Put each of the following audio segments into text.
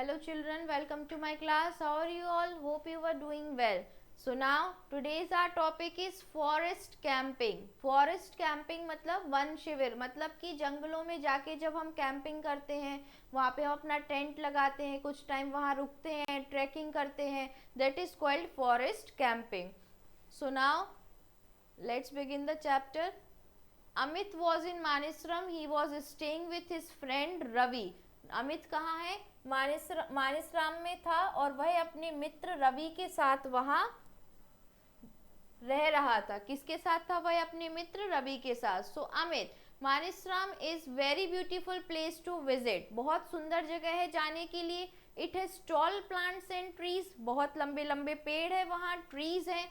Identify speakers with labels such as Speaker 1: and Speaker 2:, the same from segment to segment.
Speaker 1: Hello children, welcome to my class. How are you all? Hope you are doing well. So now today's our topic is forest camping. Forest camping मतलब one शिविर, मतलब कि जंगलों में जाके जब हम कैंपिंग करते हैं, वहाँ पे हम अपना टेंट लगाते हैं, कुछ टाइम वहाँ रुकते हैं, ट्रैकिंग करते हैं, that is called forest camping. So now let's begin the chapter. Amit was in Manisram. He was staying with his friend Ravi. Amit कहाँ है? मानिसराम में था और वह अपने मित्र रवि के साथ वहां रह रहा था. किसके साथ था वह? अपने मित्र रवि के साथ. So Amit, Mawsynram is very beautiful place to visit. बहुत सुंदर जगह है जाने के लिए. It has tall plants and trees. बहुत लंबे लंबे पेड़ है वहां, ट्रीज हैं.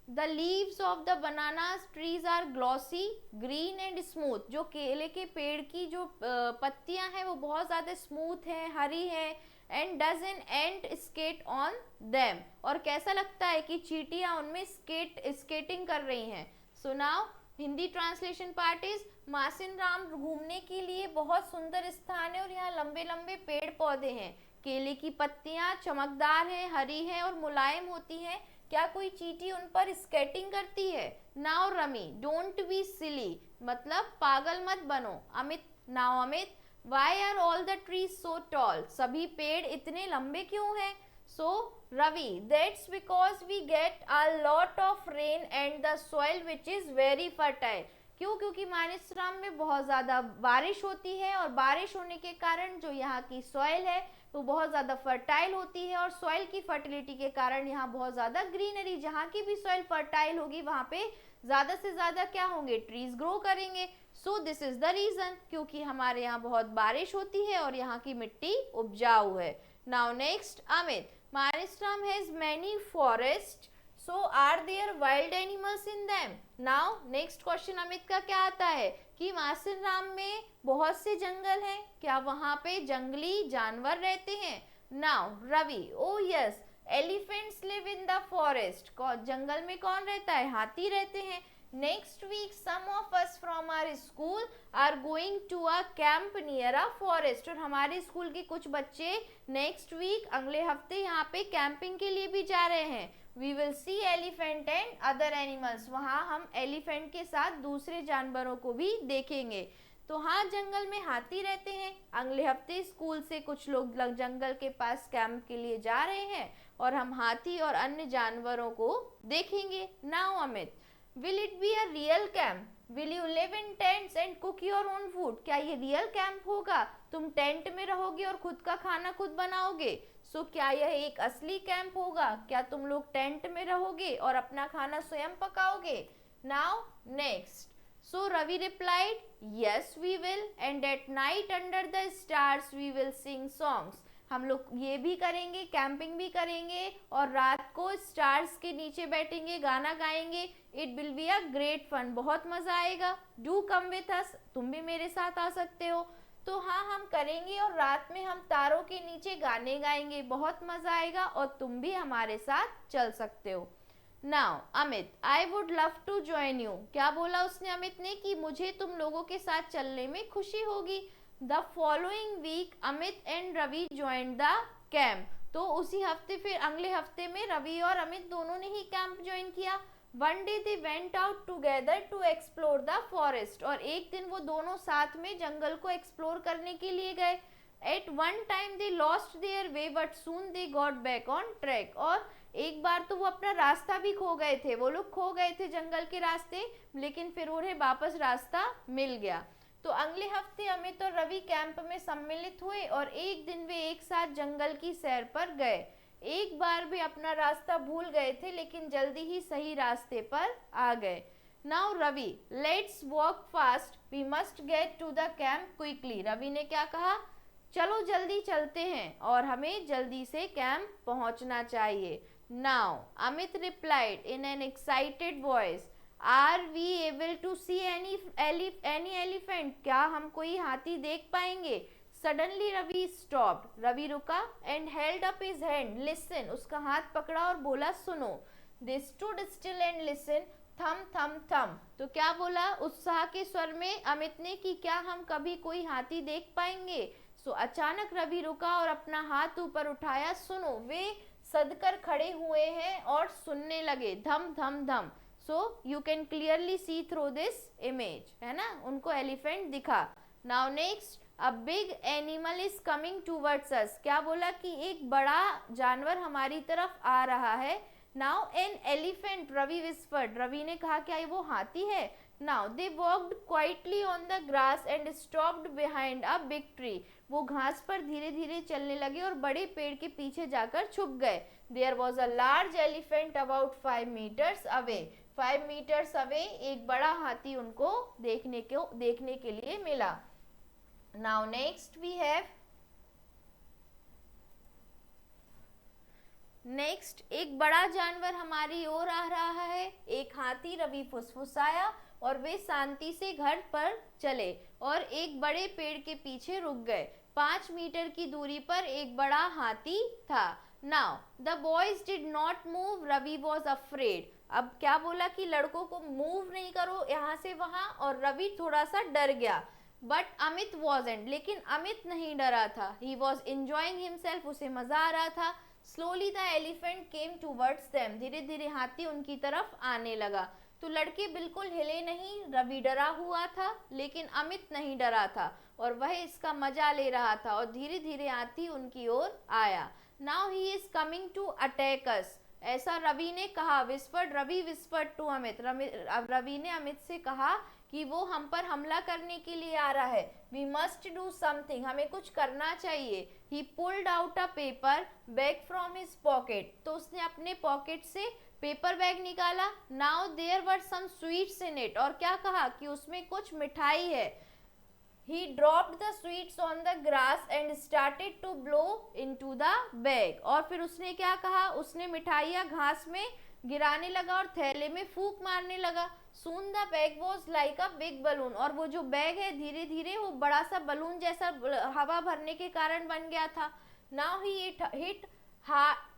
Speaker 1: The leaves of the banana trees are glossy, green and smooth. जो केले के पेड़ की जो पत्तियां हैं वो बहुत ज़्यादा स्मूथ हैं, हरी हैं. And does an ant skate on them? और कैसा लगता है कि चींटियां उनमें स्केटिंग कर रही हैं. So now Hindi translation part is, Mawsynram घूमने के लिए बहुत सुंदर स्थान है और यहाँ लंबे लंबे पेड़ पौधे हैं. केले की पत्तियां चमकदार हैं, हरी हैं और मुलायम होती हैं. क्या कोई चींटी उन पर स्केटिंग करती है? Now Rami, don't be silly, मतलब पागल मत बनो. Amit, now Amit, why are all the trees so tall? सभी पेड़ इतने लंबे क्यों हैं? So Ravi, that's because we get a lot of rain and the soil which is very fertile. क्यों? क्योंकि मानिसराम में बहुत ज़्यादा बारिश होती है और बारिश होने के कारण जो यहाँ की सॉइल है वो बहुत ज़्यादा फर्टाइल होती है और सॉइल की फर्टिलिटी के कारण यहाँ बहुत ज़्यादा ग्रीनरी, जहाँ की भी सॉइल फर्टाइल होगी वहाँ पे ज़्यादा से ज़्यादा क्या होंगे? ट्रीज ग्रो करेंगे. सो दिस इज द रीज़न, क्योंकि हमारे यहाँ बहुत बारिश होती है और यहाँ की मिट्टी उपजाऊ है. Now next Amit, Mawsynram has many forest, so are there wild animals in them? Now next question Amit का क्या आता है कि मासिनराम में बहुत से जंगल हैं, क्या वहां पे जंगली जानवर रहते हैं? Now Ravi, oh yes, elephants live in the forest. जंगल में कौन रहता है? हाथी रहते हैं. Next week some of us from our school are going to a camp near a forest. और हमारे स्कूल के कुछ बच्चे नेक्स्ट वीक, अगले हफ्ते, यहाँ पे कैंपिंग के लिए भी जा रहे हैं. We will see elephant and other animals. वहाँ हम एलिफेंट के साथ दूसरे जानवरों को भी देखेंगे. तो हाँ, जंगल में हाथी रहते हैं. अगले हफ्ते स्कूल से कुछ लोग जंगल के पास कैंप के लिए जा रहे हैं और हम हाथी और अन्य जानवरों को देखेंगे. Now Amit, will it be a real camp? Will you live in tents and cook your own food? क्या ये रियल कैंप होगा? तुम टेंट में रहोगे और खुद का खाना खुद बनाओगे. सो क्या यह एक असली कैंप होगा? क्या तुम लोग टेंट में रहोगे और अपना खाना स्वयं पकाओगे? Now next. So Ravi replied, yes we will, and at night under the stars we will sing songs. हम लोग ये भी करेंगे, कैंपिंग भी करेंगे और रात को स्टार्स के नीचे बैठेंगे, गाना गाएंगे. It will be a great fun. बहुत मजा आएगा. Do come with us. तुम भी मेरे साथ आ सकते हो. तो हाँ, हम करेंगे और रात में हम तारों के नीचे गाने गाएंगे. बहुत मजा आएगा और तुम भी हमारे साथ चल सकते हो. Now Amit, I would love to join you. क्या बोला उसने अमित ने? कि मुझे तुम लोगों के साथ चलने में खुशी होगी. The following week Amit and Ravi join the camp. तो उसी हफ्ते, फिर अगले हफ्ते में रवि और अमित दोनों ने ही कैंप ज्वाइन किया. One day they went out together to explore the forest. और एक दिन वो दोनों साथ में जंगल को एक्सप्लोर करने के लिए गए. At one time they lost their way but soon they got back on track. और एक बार तो वो अपना रास्ता भी खो गए थे. वो लोग खो गए थे जंगल के रास्ते, लेकिन फिर उन्हें वापस रास्ता मिल गया. तो अगले हफ्ते अमित और रवि कैंप में सम्मिलित हुए और एक दिन वे एक साथ जंगल की सैर पर गए. एक बार भी अपना रास्ता भूल गए थे, लेकिन जल्दी ही सही रास्ते पर आ गए. Now Ravi, let's walk fast, we must get to the camp quickly. Ravi ने क्या कहा? चलो जल्दी चलते हैं और हमें जल्दी से कैंप पहुंचना चाहिए. Now Amit replied in an excited voice, are we able to see any elephant? क्या हम कोई हाथी देख पाएंगे? Suddenly Ravi stopped. रवि रुका and held up his hand. Listen, उसका हाथ पकड़ा और बोला सुनो. They stood still and listen. थम थम थम. तो क्या बोला उत्साह के स्वर में अमित ने कि क्या हम कभी कोई हाथी देख पाएंगे? सो अचानक रवि रुका और अपना हाथ ऊपर उठाया। सुनो, वे सदकर खड़े हुए हैं और सुनने लगे, धम धम धम। So you can clearly see through this image, है ना, उनको एलिफेंट दिखा। Now next, a big animal is coming towards us. क्या बोला कि एक बड़ा जानवर हमारी तरफ आ रहा है। Now an elephant, Ravi whispered, Ravi ने कहा क्या वो हाथी है। Now they walked quietly on the grass and stopped behind a big tree. वो घास पर धीरे धीरे चलने लगे और बड़े पेड़ के पीछे जाकर छुप गए। There was a large elephant about 5 metres away. 5 metres away एक बड़ा हाथी उनको देखने के लिए मिला। Now next we have next, एक बड़ा जानवर हमारी ओर आ रहा है। एक हाथी, रवि फुसफुसाया और वे शांति से घर पर चले और एक बड़े पेड़ के पीछे रुक गए। 5 मीटर की दूरी पर एक बड़ा हाथी था। Now the boys did not move, Ravi was afraid. अब क्या बोला कि लड़कों को मूव नहीं करो यहाँ से वहां, और रवि थोड़ा सा डर गया। बट अमित वॉजेंट, लेकिन अमित नहीं डरा था। ही वॉज इंजॉइंग हिमसेल्फ, उसे मजा आ रहा था। Slowly the elephant came towards them, धीरे धीरे हाथी उनकी तरफ आने लगा। तो लड़के बिल्कुल हिले नहीं। रवि डरा हुआ था लेकिन अमित नहीं डरा था और वह इसका मजा ले रहा था, और धीरे धीरे हाथी उनकी ओर आया। Now he is coming to attack us, ऐसा रवि ने कहा। रवि विस्पर्ड टू अमित, रवि ने अमित से कहा कि वो हम पर हमला करने के लिए आ रहा है। वी मस्ट डू समथिंग, हमें कुछ करना चाहिए। He pulled out a paper bag from his pocket, तो उसने अपने पॉकेट से पेपर बैग निकाला। Now there were some sweets in it, और क्या कहा कि उसमें कुछ मिठाई है। He dropped the sweets on the grass and started to blow into the bag, और फिर उसने क्या कहा, उसने मिठाइयाँ घास में गिराने लगा और थैले में फूंक मारने लगा। Soon the bag was like a big balloon, और वो जो बैग है धीरे धीरे वो बड़ा सा बलून जैसा हवा भरने के कारण बन गया था। Now he hit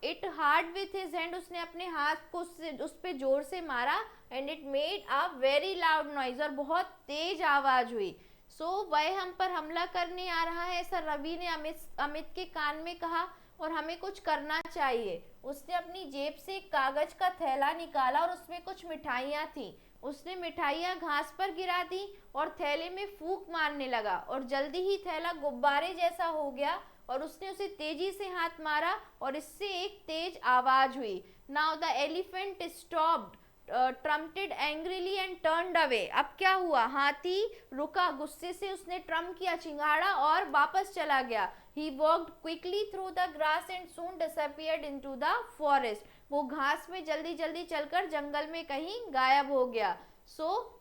Speaker 1: it hard with his hand, उसने अपने हाथ को उस पे जोर से मारा। And it made a very loud noise, और बहुत तेज आवाज हुई। वह हम पर हमला करने आ रहा है, ऐसा रवि ने अमित के कान में कहा, और हमें कुछ करना चाहिए। उसने अपनी जेब से एक कागज का थैला निकाला और उसमें कुछ मिठाइयाँ थी। उसने मिठाइयाँ घास पर गिरा दी और थैले में फूंक मारने लगा, और जल्दी ही थैला गुब्बारे जैसा हो गया, और उसने उसे तेजी से हाथ मारा और इससे एक तेज आवाज हुई। Now the elephant stopped, trumpeted angrily and turned away. अब क्या हुआ, हाथी रुका, गुस्से से उसने ट्रम्प किया, चिंगाड़ा और वापस चला गया। He walked quickly through the grass and soon disappeared into the forest. वो घास में जल्दी जल्दी चलकर जंगल में कहीं गायब हो गया।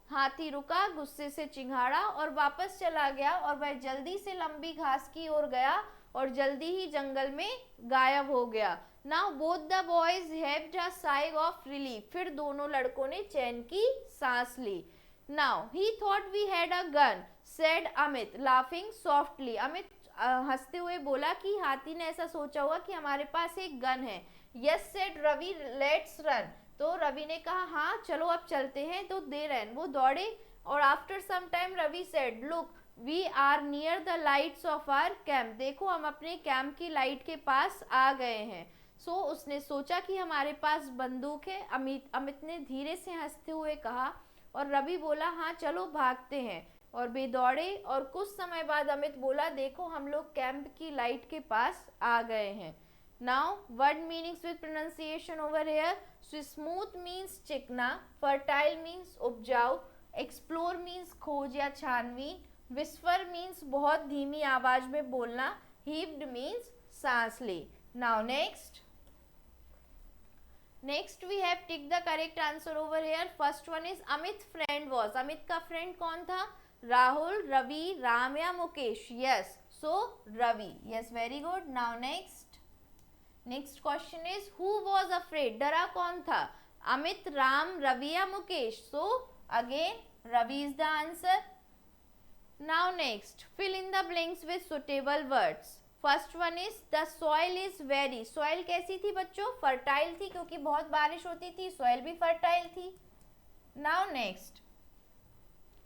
Speaker 1: हाथी रुका, गुस्से से चिंगाड़ा और वापस चला गया, और वह जल्दी से लंबी घास की ओर गया और जल्दी ही जंगल में गायब हो गया। Now both the boys heaved a sigh of relief, फिर दोनों लड़कों ने चैन की सांस ली। Now he thought we had a gun, said Amit laughing softly. Amit हंसते हुए बोला कि हाथी ने ऐसा सोचा होगा कि हमारे पास एक गन है। Yes said Ravi, let's run, तो रवि ने कहा हाँ चलो अब चलते हैं। तो दे रन, वो दौड़े, और after some time Ravi said look we are near the lights of our camp, देखो हम अपने कैंप की लाइट के पास आ गए हैं। उसने सोचा कि हमारे पास बंदूक है। अमित ने धीरे से हंसते हुए कहा, और रवि बोला हाँ चलो भागते हैं, और वे दौड़े। और कुछ समय बाद अमित बोला देखो हम लोग कैंप की लाइट के पास आ गए हैं। Now word meanings with pronunciation over here. Smooth means चिकना, फर्टाइल मीन्स उपजाऊ, एक्सप्लोर मीन्स खोज या छानबीन, विस्पर मीन्स बहुत धीमी आवाज में बोलना, हीव्ड मीन्स सांस ली। Now next we have tick the correct answer over here. First one is Amit friend was, Amit का फ्रेंड कौन था, राहुल, रवि, राम या Mukesh. Yes, so Ravi. Yes, very good. Now next question is who was afraid, डरा कौन था, अमित, राम, रवि या Mukesh. So again Ravi is the answer. Now next fill in the blanks with suitable words. First one is the soil is very, soil कैसी थी बच्चों, fertile थी, क्योंकि बहुत बारिश होती थी, सॉइल भी फर्टाइल थी। Now next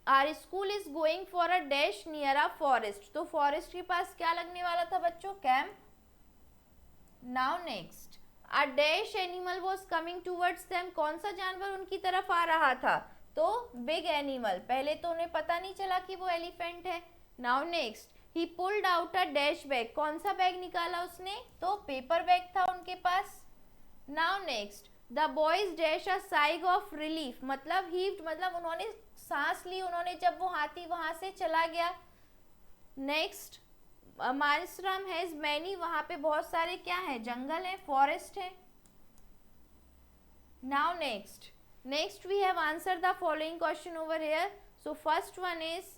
Speaker 1: our school is going for a dash near a forest, तो फॉरेस्ट के पास क्या लगने वाला था बच्चों, camp. Now next, a dash animal was coming towards them, कौन सा जानवर उनकी तरफ आ रहा था, तो बिग एनिमल. पहले तो उन्हें पता नहीं चला कि वो एलिफेंट है. Now next, he pulled out a dash bag, कौन सा बैग निकाला उसने, तो पेपर बैग था उनके पास. Now next, the boys dash a sigh of relief, मतलब हीव्ड, मतलब उन्होंने सांस ली उन्होंने जब वो हाथी वहां से चला गया. नेक्स्ट, मानसराम हैज मैनी, वहां पे बहुत सारे क्या है, जंगल है, फॉरेस्ट है. Now next we have answer the following question over here. So first one is,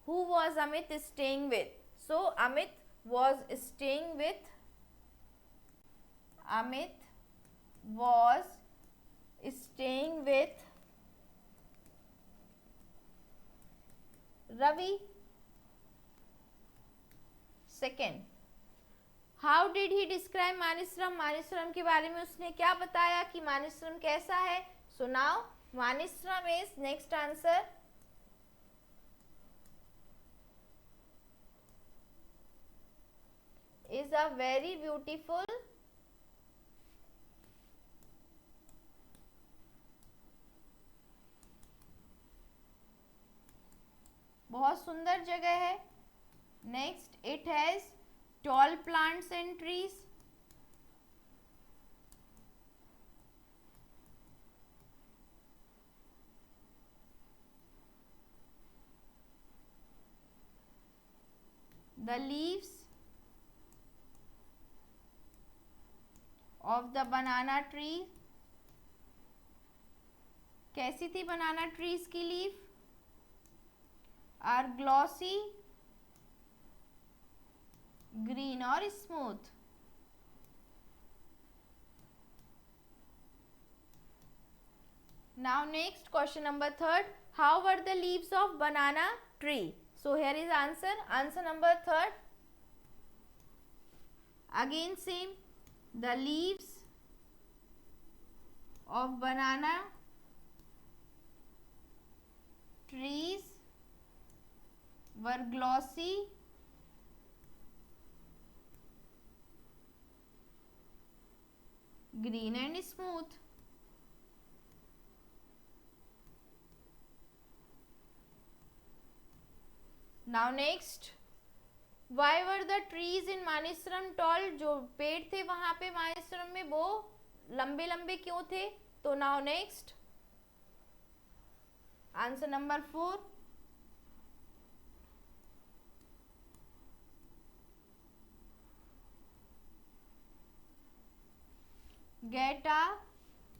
Speaker 1: who was Amit staying with? So Amit was staying with Ravi. Second, how did he describe Manisram? Manisram के बारे में उसने क्या बताया कि मानिसरम कैसा है. So now Manisram is, next answer, is a very beautiful बहुत सुंदर जगह है. Next, it has tall plants and trees. The leaves of the banana tree, कैसी थी बनाना ट्रीज की लीफ, आर ग्लॉसी, ग्रीन और smooth. Now next, question number third, how were the leaves of banana tree? So here is answer number third. Again same, the leaves of banana trees were glossy, green and smooth. Now next, why were the trees in मानेसरम tall? जो पेड़ थे वहां पे मानेसरम में वो लंबे लंबे क्यों थे, तो now next, answer number 4.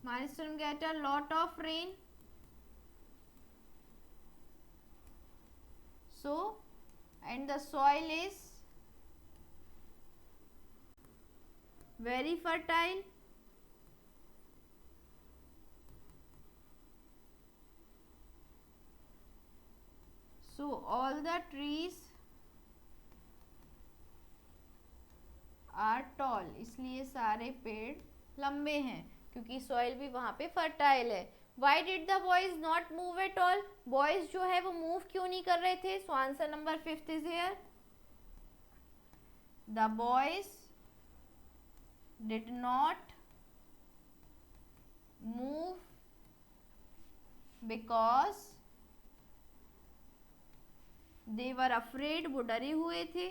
Speaker 1: मानेसरम get a lot of rain, so and the soil is very fertile. So all the trees are tall, इसलिए सारे पेड़ लंबे हैं क्योंकि सॉइल भी वहां पे फर्टाइल है. Why did the boys not move at all? Boys जो है वो मूव क्यों नहीं कर रहे थे? So answer number 5th is here. The boys did not move because they were afraid, वो डरे हुए थे.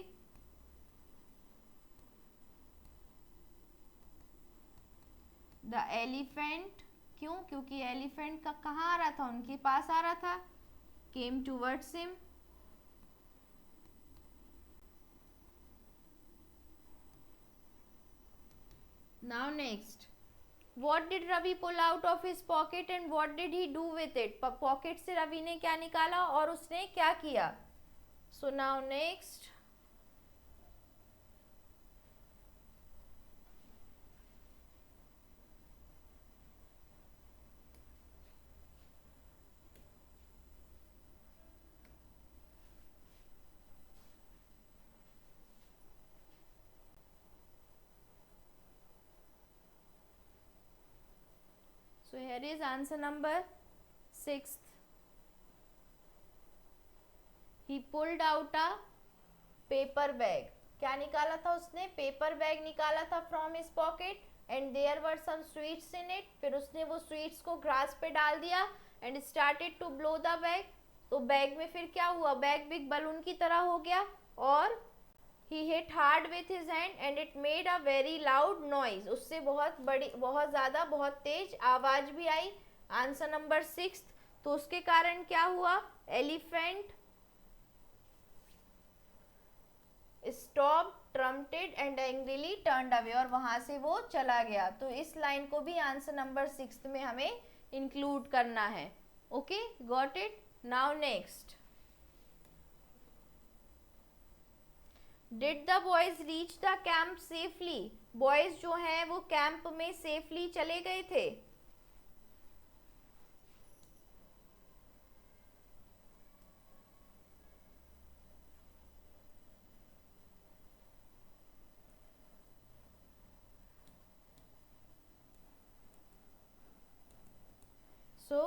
Speaker 1: The elephant, क्यों? क्योंकि एलिफेंट का कहाँ आ रहा था, उनके पास आ रहा था. Came towards him. Now next, what did Ravi pull out of his pocket and what did he do with it? Pocket से रवि ने क्या निकाला और उसने क्या किया. So now next, so here is answer number 6th. He pulled out a paper bag, क्या निकाला था उसने, पेपर बैग निकाला था from his pocket, and there were some sweets in it, फिर उसने वो स्वीट्स को ग्रास पे डाल दिया and started to blow the bag, तो बैग में फिर क्या हुआ, बैग बिग बलून की तरह हो गया, और he hit hard with his hand and it made a very loud noise, उससे बहुत बड़ी, बहुत ज़्यादा, बहुत तेज आवाज भी आई। आंसर नंबर 6, तो उसके कारण क्या हुआ, elephant stop trumpeted and angrily turned away, और वहां से वो चला गया। तो इस लाइन को भी आंसर नंबर 6 में हमें इंक्लूड करना है। Okay, got it. Now next, did the boys reach the camp safely, boys जो हैं वो कैंप में सेफली चले गए थे। So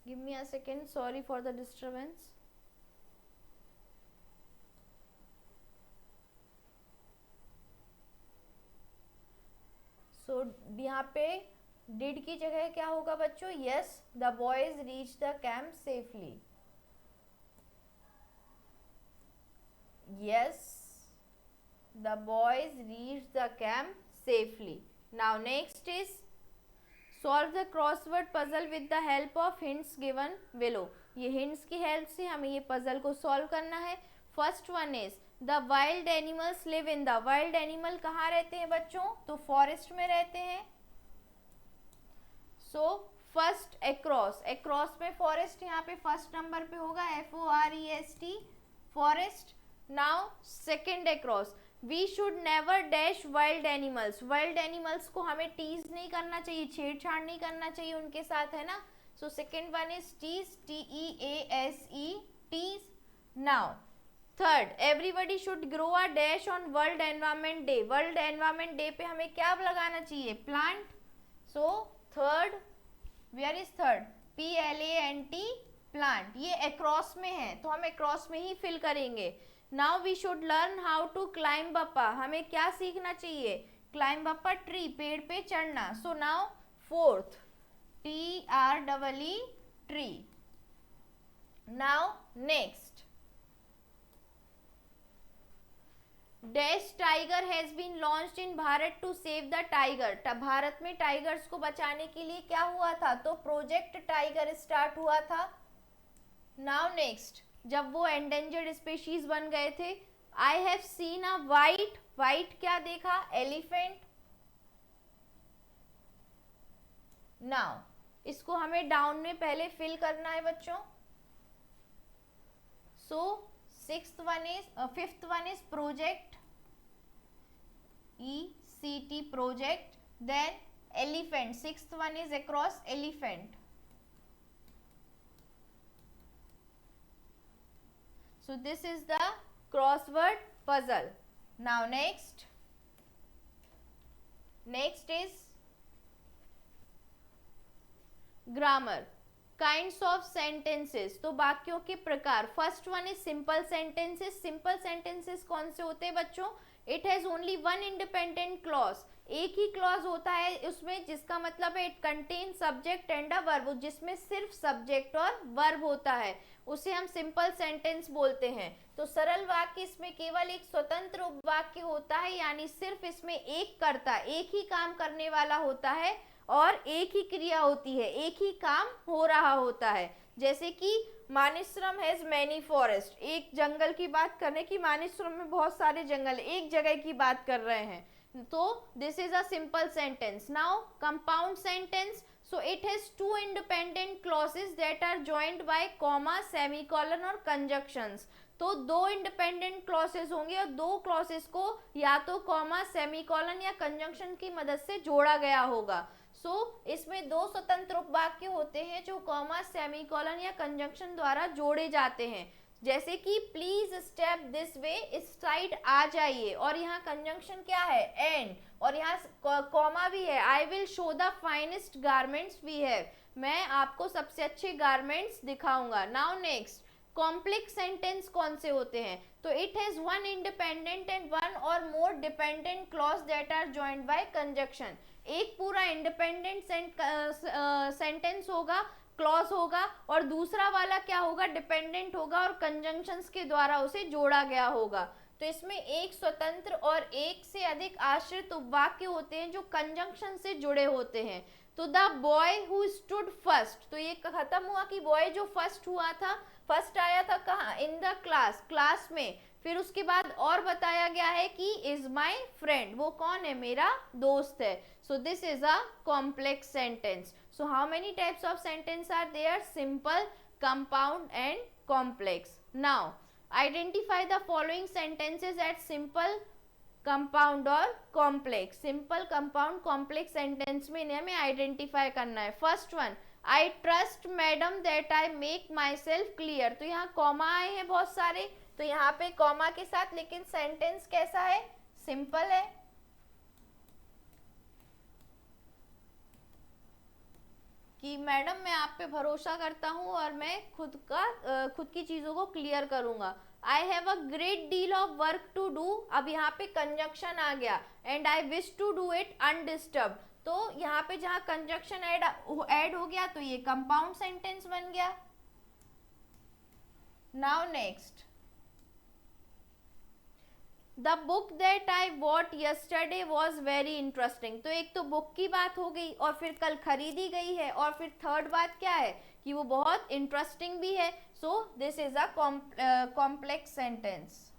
Speaker 1: give me a second, sorry for the disturbance. So यहाँ पे did की जगह क्या होगा बच्चों, yes the boys reached the camp safely, yes the boys reached the camp safely. Now next is solve the crossword puzzle with the help of hints given below, ये hints की help से हमें ये puzzle को solve करना है। First one is the wild animals live in the, wild animal कहाँ रहते हैं बच्चों, तो forest में रहते हैं। So first across, across में forest यहाँ पे first number पे होगा, FOREST forest। Now second across, we should never dash wild animals, wild animals को हमें tease नहीं करना चाहिए, छेड़छाड़ नहीं करना चाहिए उनके साथ, है ना। So second one is tease, TEASE, tease। Now third, everybody should grow a dash on World Environment Day, World Environment Day पे हमें क्या लगाना चाहिए, plant। So third, where is third, PLANT plant, ये across में है तो हम across में ही fill करेंगे। Now we should learn how to climb up a, हमें क्या सीखना चाहिए, climb up a tree, पेड़ पे चढ़ना। So now fourth, TREE tree। Now next, dash tiger has been launched in Bharat to save the tiger, Bharat में tigers को बचाने के लिए क्या हुआ था, तो प्रोजेक्ट टाइगर स्टार्ट हुआ था। Now next, जब वो एंडेंजर्ड स्पीशीज बन गए थे, I have seen a white, white क्या देखा, एलिफेंट। नाउ इसको हमें डाउन में पहले फिल करना है बच्चों। So fifth one is project, ECT project, then elephant, sixth one is across elephant. So this is the crossword puzzle. Now next is grammar, kinds of sentences, तो वाक्यों के प्रकार। First one is simple sentences, simple sentences कौन से होते हैं बच्चों, it has only one independent clause, एक ही क्लॉज होता है उसमें, जिसका मतलब है it contain subject and a verb, जिसमें सिर्फ सब्जेक्ट और वर्ब होता है, उसे हम सिंपल सेंटेंस बोलते हैं। तो सरल वाक्य इसमें केवल एक स्वतंत्र उपवाक्य होता है, यानी सिर्फ इसमें एक कर्ता, एक ही काम करने वाला होता है और एक ही क्रिया होती है, एक ही काम हो रहा होता है। जैसे कि मानिसरम हैज मैनी फॉरेस्ट, एक जंगल की बात करने की, मानिसरम में बहुत सारे जंगल, एक जगह की बात कर रहे हैं, तो this is a simple sentence. Now compound sentence, so it has two independent clauses that are joined by comma, semicolon और conjunctions। तो दो इंडिपेंडेंट क्लॉसेस होंगे और दो क्लॉसेस को या तो कॉमा, सेमीकोलन या कंजंक्शन की मदद से जोड़ा गया होगा। इसमें दो स्वतंत्र उपवाक्य होते हैं जो कॉमा, सेमीकोलन या कंजंक्शन द्वारा जोड़े जाते हैं, जैसे कि प्लीज स्टेप दिस वे, इस साइड आ जाइए, और यहाँ कंजंक्शन क्या है, एंड, और यहाँ कॉमा भी है, I will show the finest garments we have, मैं आपको सबसे अच्छे गारमेंट्स दिखाऊंगा। नाउ नेक्स्ट, कॉम्प्लेक्स सेंटेंस कौन से होते हैं? तो it has one independent and one और more dependent clause that are joined by conjunction. एक पूरा इंडिपेंडेंट सेंटेंस होगा, क्लॉज होगा, और दूसरा वाला क्या होगा? डिपेंडेंट होगा और कंजंक्शंस के द्वारा उसे जोड़ा गया होगा। तो इसमें एक स्वतंत्र और एक से अधिक आश्रित उपवाक्य होते हैं जो कंजंक्शन से जुड़े होते हैं। तो the boy who stood first, तो ये खत्म हुआ कि बॉय जो फर्स्ट हुआ था, फर्स्ट आया था कहाँ? इन द क्लास, क्लास में। फिर उसके बाद और बताया गया है कि इज माई फ्रेंड, वो कौन है? मेरा दोस्त है। So this is a complex sentence. So how many types of sentence are there? Simple, compound and complex. Now identify the following sentences at simple, compound और complex. Simple, compound, complex sentence में इन्हें हमें identify करना है। First one, I trust madam that I make myself clear. तो यहाँ comma आए हैं बहुत सारे, तो यहाँ पे कॉमा के साथ, लेकिन सेंटेंस कैसा है? सिंपल है। कि मैडम मैं आप पे भरोसा करता हूँ और मैं खुद की चीज़ों को क्लियर करूँगा। I have a great deal of work to do, अब यहाँ पे कंजक्शन आ गया, and I wish to do it undisturb. तो यहाँ पे जहाँ कंजक्शन ऐड हो गया तो ये कंपाउंड सेंटेंस बन गया। Now next, the book that I what yesterday was very interesting. तो एक तो बुक की बात हो गई और फिर कल खरीदी गई है, और फिर थर्ड बात क्या है? कि वो बहुत इंटरेस्टिंग भी है। So this is a complex sentence.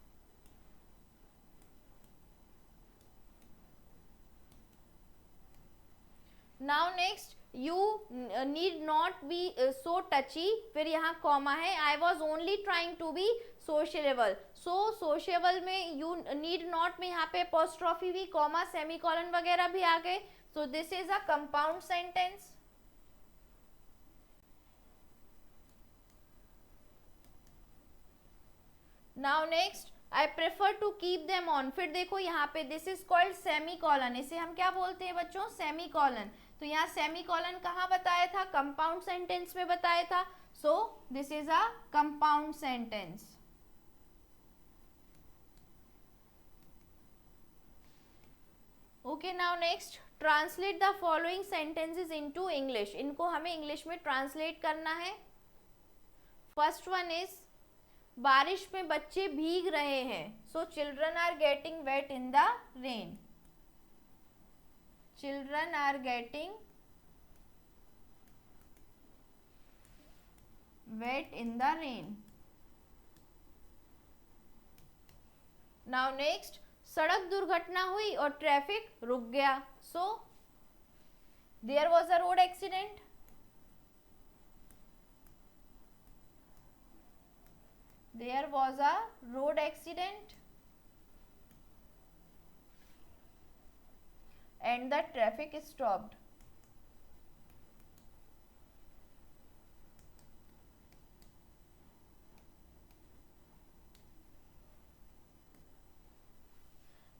Speaker 1: Now next, you need not be so touchy, फिर यहाँ कॉमा है, I was only trying to be sociable. सो सोशेबल में यू नीड नॉट में यहाँ पे अपोस्ट्रोफी भी, कॉमा, सेमीकोलन वगैरह भी आ गए। So this is a compound sentence. Now next, I prefer to keep them on, फिर देखो यहाँ पे दिस इज कॉल्ड सेमीकोलन, इसे हम क्या बोलते हैं बच्चों? सेमीकोलन। तो यहाँ सेमीकोलन कहाँ बताया था? कंपाउंड सेंटेंस में बताया था। सो this is a compound sentence. Okay, now next, translate the following sentences into English. इनको हमें इंग्लिश में ट्रांसलेट करना है। फर्स्ट वन इज, बारिश में बच्चे भीग रहे हैं। So children are getting wet in the rain. Children are getting wet in the rain. Now next, सड़क दुर्घटना हुई और ट्रैफिक रुक गया। So there was a road accident. There was a road accident and the traffic stopped.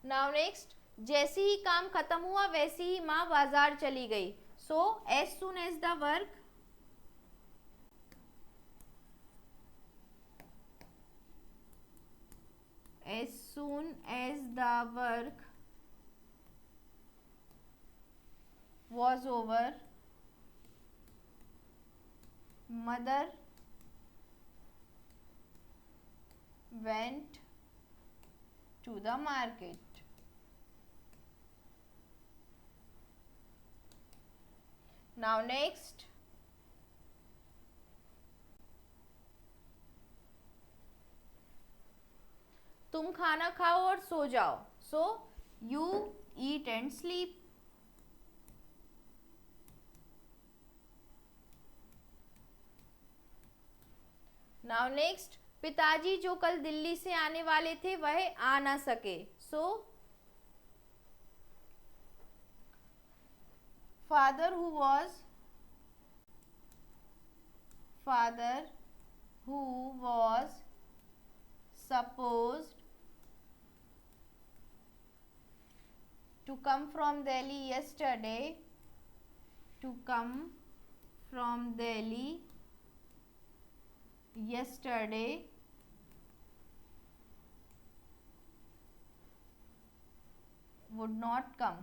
Speaker 1: Now next, जैसे ही काम खत्म हुआ वैसे ही माँ बाजार चली गई। So as soon as the work was over, mother went to the market. Now next, तुम खाना खाओ और सो जाओ। So you eat and sleep. Now next, पिताजी जो कल दिल्ली से आने वाले थे वह आ ना सके। सो father who was supposed to come from Delhi yesterday, to come from Delhi yesterday would not come.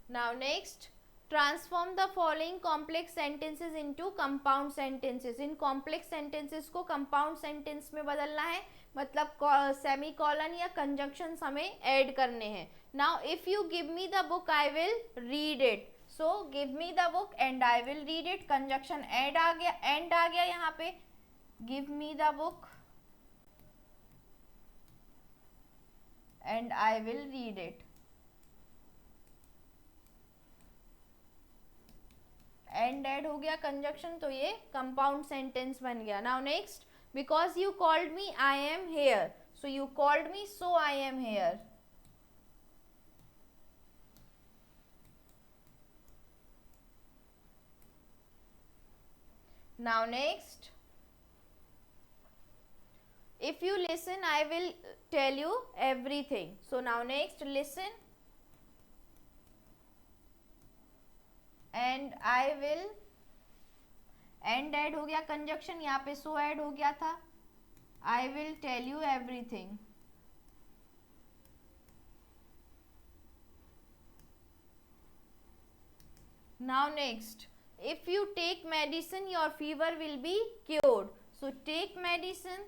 Speaker 1: Now next, transform the following complex sentences into compound sentences. In complex sentences को compound sentence में बदलना है, मतलब semicolon या conjunctions हमें add करने हैं. Now if you give me the book I will read it. So give me the book and I will read it. Conjunction add आ गया, एंड आ गया यहाँ पे. Give me the book and I will read it. And add हो गया conjunction, तो ये compound sentence बन गया. Now next, because you called me I am here. So you called me so I am here. Now next, if you listen I will tell you everything. So now next, listen and I will, and add हो गया conjunction, यहाँ पे so add हो गया था. I will tell you everything. Now next, if you take medicine your fever will be cured. So take medicine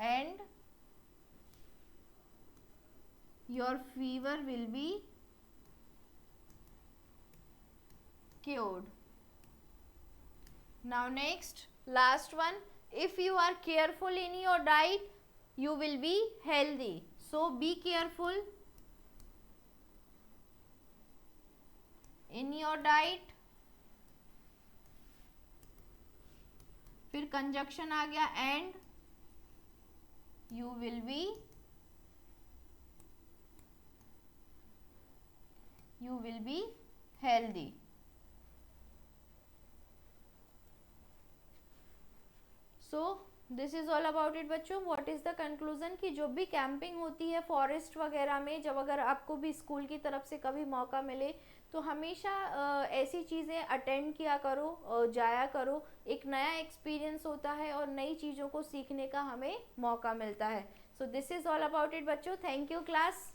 Speaker 1: and your fever will be cured. Now next, last one, if you are careful in your diet you will be healthy. So be careful in your diet. फिर conjunction आ गया and you will be healthy. So this is all about it बच्चों. What is the conclusion कि जो भी camping होती है forest वगैरह में, जब अगर आपको भी स्कूल की तरफ से कभी मौका मिले तो हमेशा ऐसी चीज़ें अटेंड किया करो, जाया करो. एक नया एक्सपीरियंस होता है और नई चीज़ों को सीखने का हमें मौका मिलता है. So this is all about it बच्चों. Thank you class.